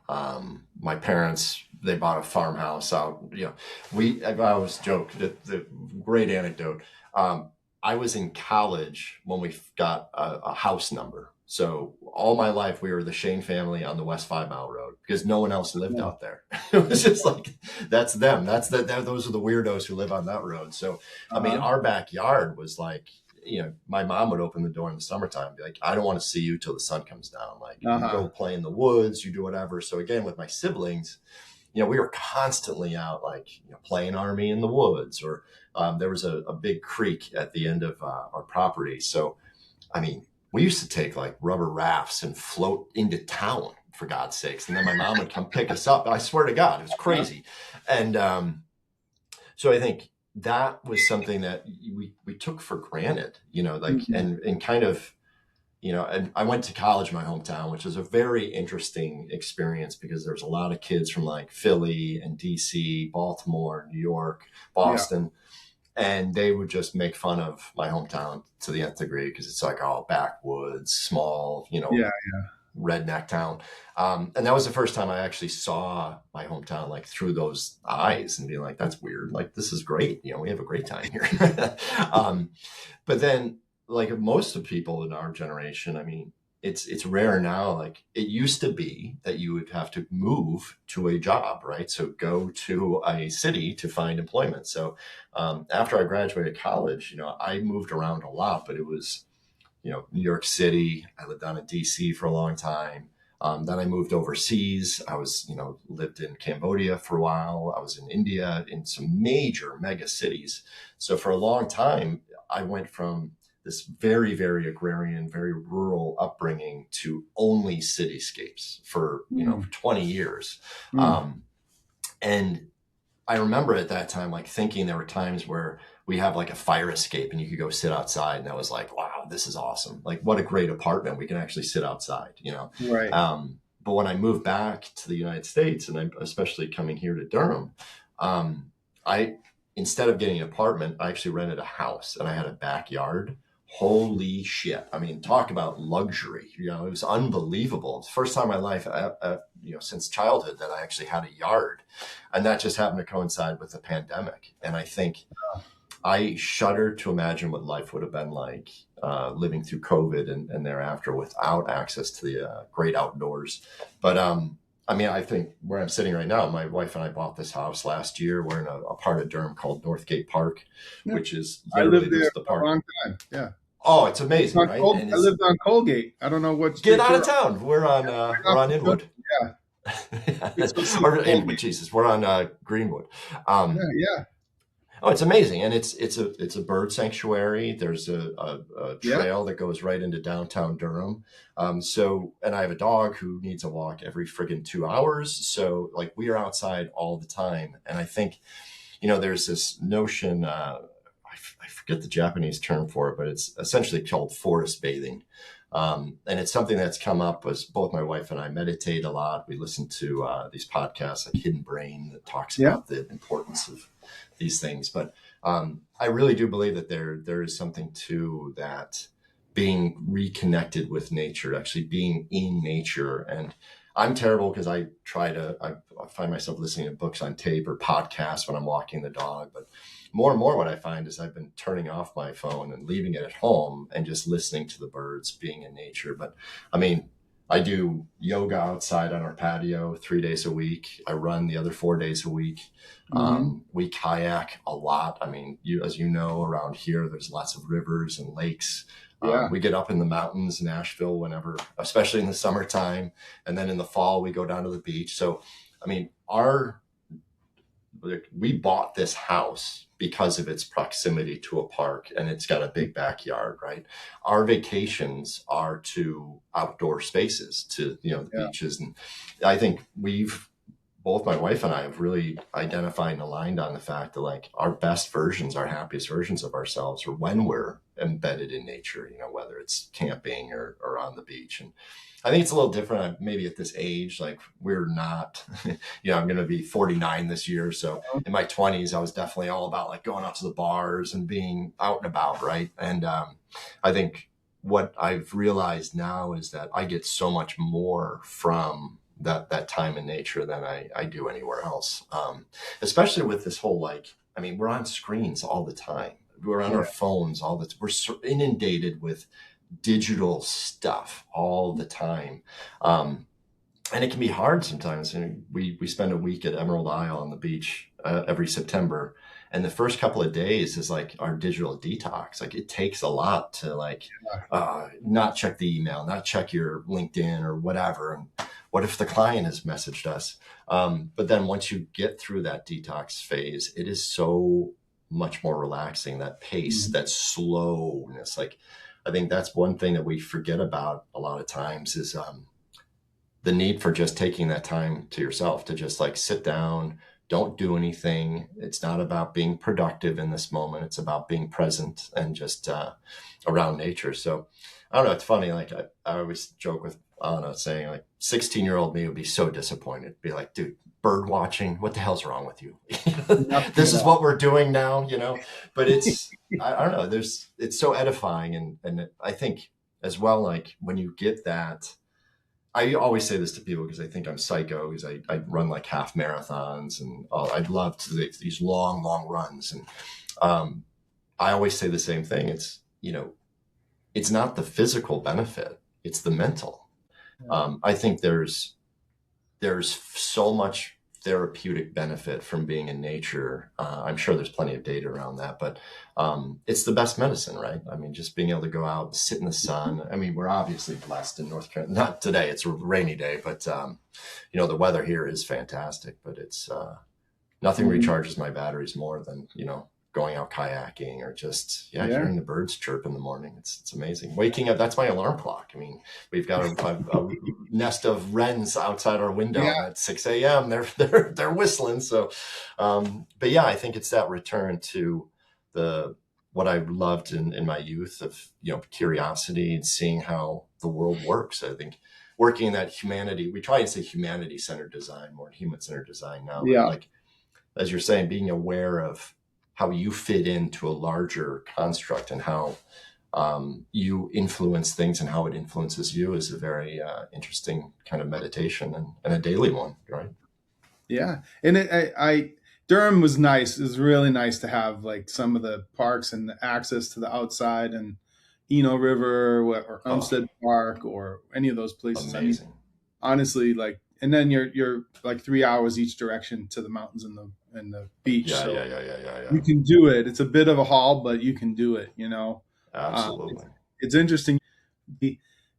My parents, they bought a farmhouse out. I always joke that the great anecdote. I was in college when we got a house number. So all my life, we were the Shane family on the West 5 Mile Road because no one else lived Yeah. out there. It was just like, that's them. Those are the weirdos who live on that road. So, I mean, Uh-huh. our backyard was like, my mom would open the door in the summertime and be like, I don't want to see you till the sun comes down. Like, you Uh-huh. go play in the woods, you do whatever. So again, with my siblings, we were constantly out, like, playing army in the woods, or there was a big creek at the end of our property. So, I mean, we used to take like rubber rafts and float into town, for God's sakes. And then my mom would come pick us up. I swear to God, it was Uh-huh. crazy. And so I think that was something that we took for granted, like, Mhm. and kind of, and I went to college in my hometown, which was a very interesting experience because there's a lot of kids from like Philly and DC, Baltimore, New York, Yeah. Boston, and they would just make fun of my hometown to the nth degree because it's like all backwoods, small, Yeah. redneck town. And that was the first time I actually saw my hometown like through those eyes and being like, that's weird. Like, this is great. We have a great time here. um, but then, like most of the people in our generation, I mean, it's rare now. Like it used to be that you would have to move to a job, right? So go to a city to find employment. So after I graduated college, I moved around a lot, but it was, New York City. I lived down in DC for a long time. Then I moved overseas. I was, lived in Cambodia for a while. I was in India, in some major mega cities. So for a long time, I went from this very, very agrarian, very rural upbringing to only cityscapes for, 20 years. Mm. Um, and I remember at that time, like thinking there were times where we have like a fire escape and you could go sit outside. And I was like, wow, this is awesome. Like what a great apartment. We can actually sit outside. Right. But when I moved back to the United States, and especially coming here to Durham, I, instead of getting an apartment, I actually rented a house and I had a backyard. Holy shit. I mean, talk about luxury. It was unbelievable. It's the first time in my life, since childhood that I actually had a yard. And that just happened to coincide with the pandemic. And I think I shudder to imagine what life would have been like living through COVID and thereafter without access to the great outdoors. But I think where I'm sitting right now, my wife and I bought this house last year. We're in a part of Durham called Northgate Park, Yeah. which is I literally lived there the for a park. long time. Yeah. Oh, it's amazing, right? And I lived on Colgate. I don't know what get street out you're of on. town. We're on Inwood. Yeah. It's so Or Colgate. Inwood, Jesus. We're on Greenwood. Yeah. Um, Yeah. Oh, it's amazing, and it's a bird sanctuary. There's a Yeah. trail that goes right into downtown Durham. And I have a dog who needs a walk every friggin' 2 hours. So like we are outside all the time, and I think there's this notion. I forget the Japanese term for it, but it's essentially called forest bathing. And it's something that's come up as both my wife and I meditate a lot. We listen to these podcasts like Hidden Brain that talks Yeah. about the importance of these things. But I really do believe that there is something to that, being reconnected with nature, actually being in nature. And I'm terrible because I find myself listening to books on tape or podcasts when I'm walking the dog. But more and more what I find is I've been turning off my phone and leaving it at home and just listening to the birds, being in nature. But I mean, I do yoga outside on our patio 3 days a week. I run the other 4 days a week. Hmm. We kayak a lot. I mean, as you know, around here, there's lots of rivers and lakes. Yeah. We get up in the mountains, Nashville, whenever, especially in the summertime. And then in the fall, we go down to the beach. So, I mean, we bought this house because of its proximity to a park, and it's got a big backyard, right? Our vacations are to outdoor spaces, to the Yeah. beaches. And I think both my wife and I have really identified and aligned on the fact that like our best versions, our happiest versions of ourselves are when we're embedded in nature, whether it's camping or on the beach. And I think it's a little different maybe at this age. Like we're not, I'm going to be 49 this year. So in my 20s, I was definitely all about like going out to the bars and being out and about, right? And I think what I've realized now is that I get so much more from that time in nature than I do anywhere else. Especially with this whole, like, I mean, we're on screens all the time. We're on Yeah. our phones all the time. We're inundated with digital stuff all the time. And it can be hard sometimes. And we spend a week at Emerald Isle on the beach every September. And the first couple of days is like our digital detox. Like it takes a lot to like not check the email, not check your LinkedIn or whatever. And what if the client has messaged us? But then once you get through that detox phase, it is so much more relaxing, that pace, Mhm. that slowness. Like I think that's one thing that we forget about a lot of times is the need for just taking that time to yourself to just like sit down, don't do anything. It's not about being productive in this moment. It's about being present and just around nature. So I don't know. It's funny. Like I always joke with Anna saying like 16-year-old me would be so disappointed. Be like, dude, bird watching. What the hell's wrong with you? Nothing This at is all. what we're doing now, but I don't know. It's so edifying. And I think as well, like when you get that, I always say this to people because I think I'm psycho because I run like half marathons and I'd love to these long, long runs. And I always say the same thing. It's not the physical benefit. it's the mental. Yeah. I think there's so much therapeutic benefit from being in nature. I'm sure there's plenty of data around that, but it's the best medicine, right? I mean, just being able to go out, sit in the sun. I mean, we're obviously blessed in North Carolina. Not today; it's a rainy day, but the weather here is fantastic. But it's nothing Mhm. recharges my batteries more than going out kayaking or just Yeah. hearing the birds chirp in the morning. It's amazing. Waking up, that's my alarm clock. I mean, we've got a nest of wrens outside our window, Yeah. and at 6 a.m. they're whistling. So, but yeah, I think it's that return to the what I loved in my youth of curiosity and seeing how the world works. I think working in that humanity, we try and say humanity centered design, more human centered design now, but Yeah. like as you're saying, being aware of how you fit into a larger construct and how you influence things and how it influences you is a very interesting kind of meditation and a daily one, right? Yeah. And Durham was nice. It was really nice to have like some of the parks and the access to the outside and Eno River or Oh, Umstead Park or any of those places. I mean, amazing. honestly, like, and then you're like 3 hours each direction to the mountains and the beach. Yeah, So yeah, yeah, yeah, yeah, yeah. you can do it. It's a bit of a haul, but you can do it. Absolutely. It's interesting.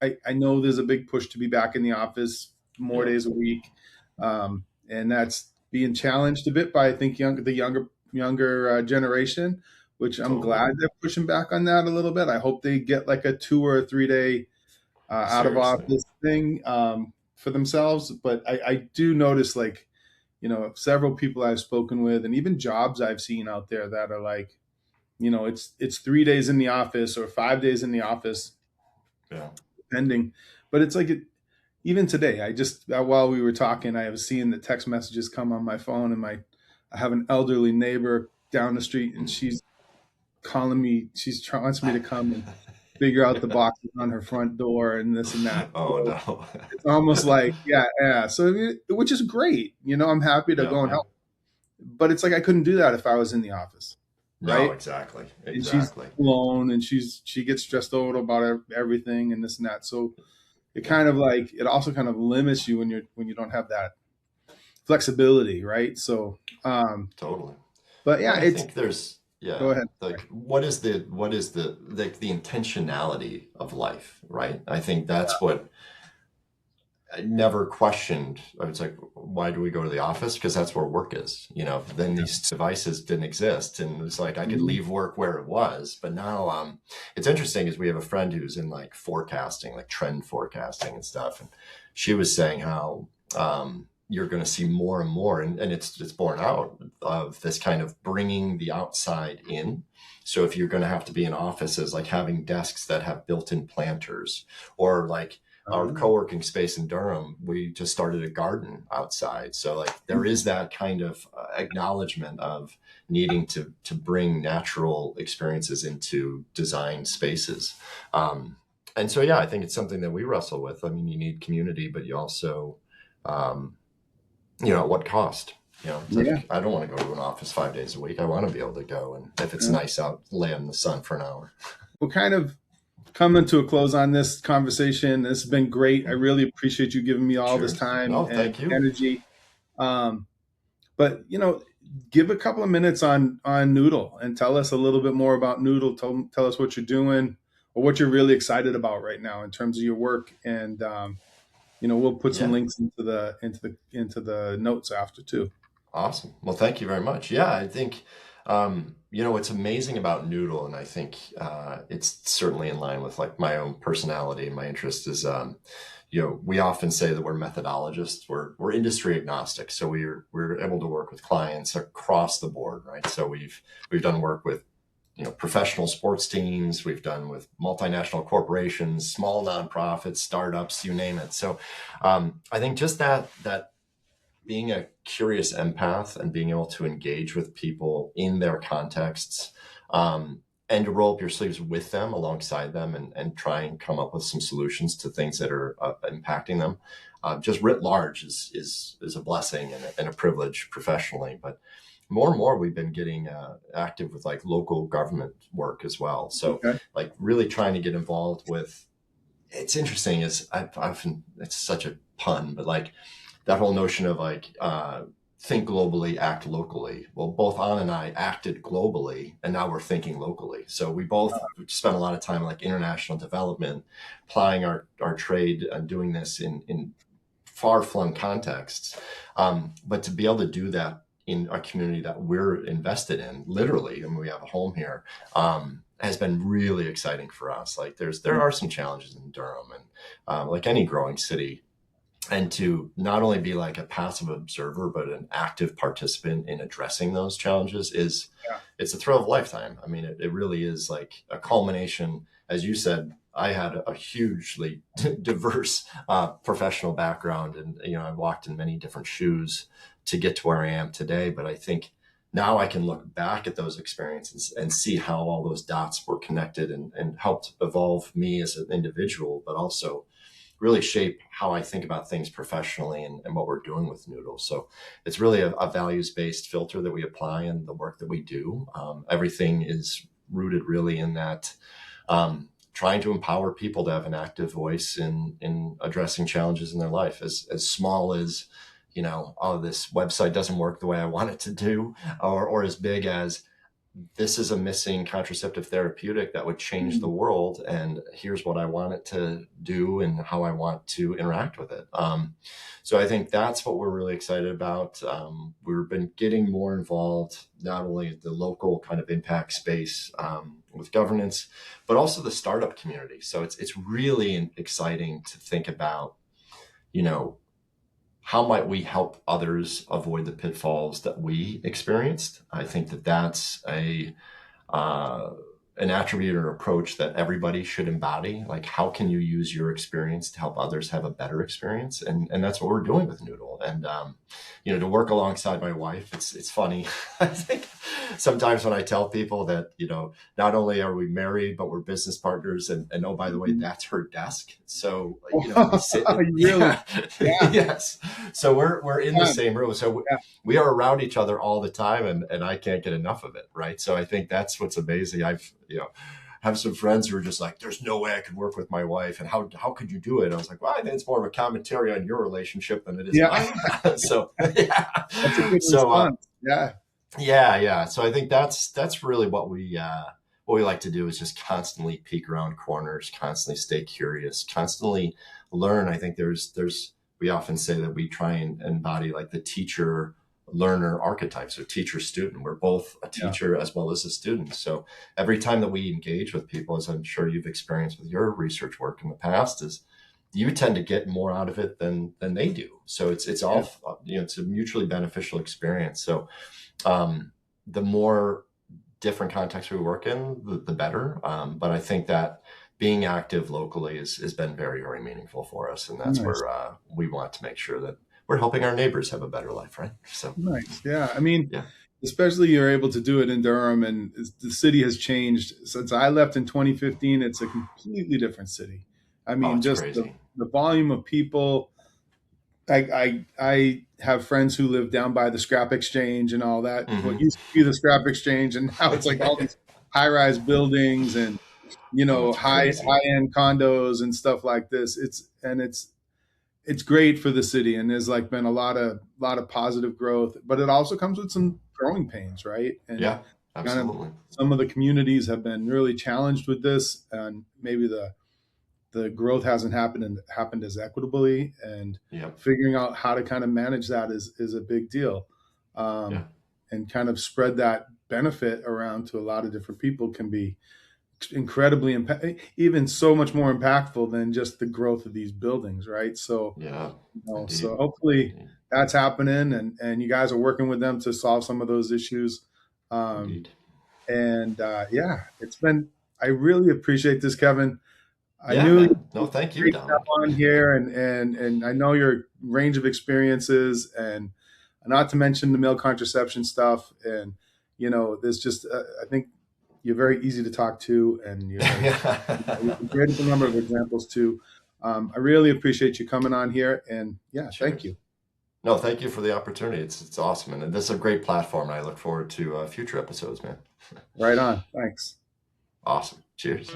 I know there's a big push to be back in the office more Yep, days a week, and that's being challenged a bit by I think the younger generation, which I'm totally. glad they're pushing back on that a little bit. I hope they get like a 2 or 3 day out of Seriously. office thing for themselves. But I do notice like several people I've spoken with, and even jobs I've seen out there that are like it's 3 days in the office or 5 days in the office Yeah. depending. But it's like even today, I just while we were talking, I was seeing the text messages come on my phone, and I have an elderly neighbor down the street, and Mm. she's calling me. Wants me to come and figure out the boxes on her front door and this and that. Oh So no. it's almost like yeah, yeah. So which is great. I'm happy to Yeah, go and yeah. help, but it's like I couldn't do that if I was in the office, No, right? exactly. And she's Exactly. alone, and she gets stressed out about everything and this and that. So it Yeah, kind of like it also kind of limits you when you don't have that flexibility, right? So, totally. but Well, yeah, I it's think there's, go yeah, ahead. like what is the intentionality of life, right? I think that's what I never questioned. I was like, why do we go to the office? Because that's where work is. Then these devices didn't exist, and it's like I could Mhm. leave work where it was. But now, it's interesting is we have a friend who's in like forecasting, like trend forecasting and stuff, and she was saying how you're going to see more and more, and it's borne out of this kind of bringing the outside in. So if you're going to have to be in offices, like having desks that have built-in planters, or like our Uh, co-working space in Durham, we just started a garden outside. So like there is that kind of acknowledgement of needing to bring natural experiences into design spaces. And so yeah, I think it's something that we wrestle with. I mean, you need community, but you also, um, at what cost? It's yeah, like I don't want to go to an office 5 days a week. I want to be able to go and if it's yeah. nice out, lay in the sun for an hour. We're kind of coming to a close on this conversation. This has been great. I Mm. really appreciate you giving me all this Cheers. time No, and thank you. energy. Um, but give a couple of minutes on Noodle and tell us a little bit more about Noodle. Tell us what you're doing or what you're really excited about right now in terms of your work. And we'll put some Yeah. links into the notes after too. Awesome. Well, thank you very much. Yeah, I think, what's amazing about Noodle, and I think it's certainly in line with like my own personality and my interest is, we often say that we're methodologists. We're industry agnostic, so we're able to work with clients across the board, right? So we've done work with professional sports teams. We've done with multinational corporations, small nonprofits, startups, you name it. So I think just that being a curious empath and being able to engage with people in their contexts, and to roll up your sleeves with them alongside them and try and come up with some solutions to things that are impacting them just writ large is a blessing and a privilege professionally. But more and more we've been getting active with like local government work as well, so Okay. like really trying to get involved with it's interesting is I've often, it's such a pun, but like that whole notion of like, think globally, act locally. Well, both Anna and I acted globally, and now we're thinking locally. So we both spent a lot of time like international development, applying our trade and doing this in far-flung contexts. But to be able to do that in a community that we're invested in, literally, and we have a home here, has been really exciting for us. Like there are some challenges in Durham, and like any growing city, and to not only be like a passive observer but an active participant in addressing those challenges is, Yeah. it's a thrill of a lifetime. I mean, it really is like a culmination. As you said, I had a hugely diverse professional background, and I walked in many different shoes to get to where I am today. But I think now I can look back at those experiences and see how all those dots were connected and helped evolve me as an individual, but also really shape how I think about things professionally and what we're doing with Noodle. So it's really a values-based filter that we apply in the work that we do. Everything is rooted really in that, trying to empower people to have an active voice in addressing challenges in their life, as small as, oh, this website doesn't work the way I want it to do, or as big as, this is a missing contraceptive therapeutic that would change the world, and here's what I want it to do and how I want to interact with it. So I think that's what we're really excited about. We've been getting more involved, not only at the local kind of impact space with governance, but also the startup community. So it's really exciting to think about, how might we help others avoid the pitfalls that we experienced? I think that that's an attribute or approach that everybody should embody. Like, how can you use your experience to help others have a better experience? And that's what we're doing with Noodle. And to work alongside my wife, it's funny. I think sometimes when I tell people that, not only are we married, but we're business partners, and oh, by the way, that's her desk. So we sit. Really? Yeah. Yes. So we're in the same room. So we are around each other all the time, and I can't get enough of it. Right. So I think that's what's amazing. I've have some friends who are just like, there's no way I could work with my wife, and how could you do it? I was like, well, I think it's more of a commentary on your relationship than it is mine. So that's a good response. Yeah. So I think that's really what we like to do, is just constantly peek around corners, constantly stay curious, constantly learn. I think we often say that we try and embody like the teacher learner archetype. So teacher student, we're both a teacher as well as a student. So every time that we engage with people, as I'm sure you've experienced with your research work in the past, is you tend to get more out of it than they do. So it's all, it's a mutually beneficial experience. So the more different contexts we work in, the better. But I think that being active locally has been very, very meaningful for us. And that's where we want to make sure that we're helping our neighbors have a better life, right? So nice. Yeah. I mean, especially you're able to do it in Durham, and the city has changed since I left in 2015. It's a completely different city. I mean, just the volume of people. I have friends who live down by the scrap exchange and all that. Mm-hmm. What used to be the scrap exchange, and now it's like all these high-rise buildings and high-end condos and stuff like this. It's great for the city, and there's like been a lot of positive growth, but it also comes with some growing pains, right? And absolutely. Some of the communities have been really challenged with this, and maybe the growth hasn't happened as equitably, and figuring out how to kind of manage that is a big deal, and kind of spread that benefit around to a lot of different people can be incredibly even so much more impactful than just the growth of these buildings, right? So so hopefully that's happening, and you guys are working with them to solve some of those issues. And it's been, I really appreciate this, Kevin. Thank you, Don. On here, and I know your range of experiences, and not to mention the male contraception stuff, and there's just I think you're very easy to talk to, and you're a great number of examples too. I really appreciate you coming on here, and thank you. No, thank you for the opportunity. It's awesome, and this is a great platform, and I look forward to future episodes, man. Right on. Thanks. Awesome. Cheers.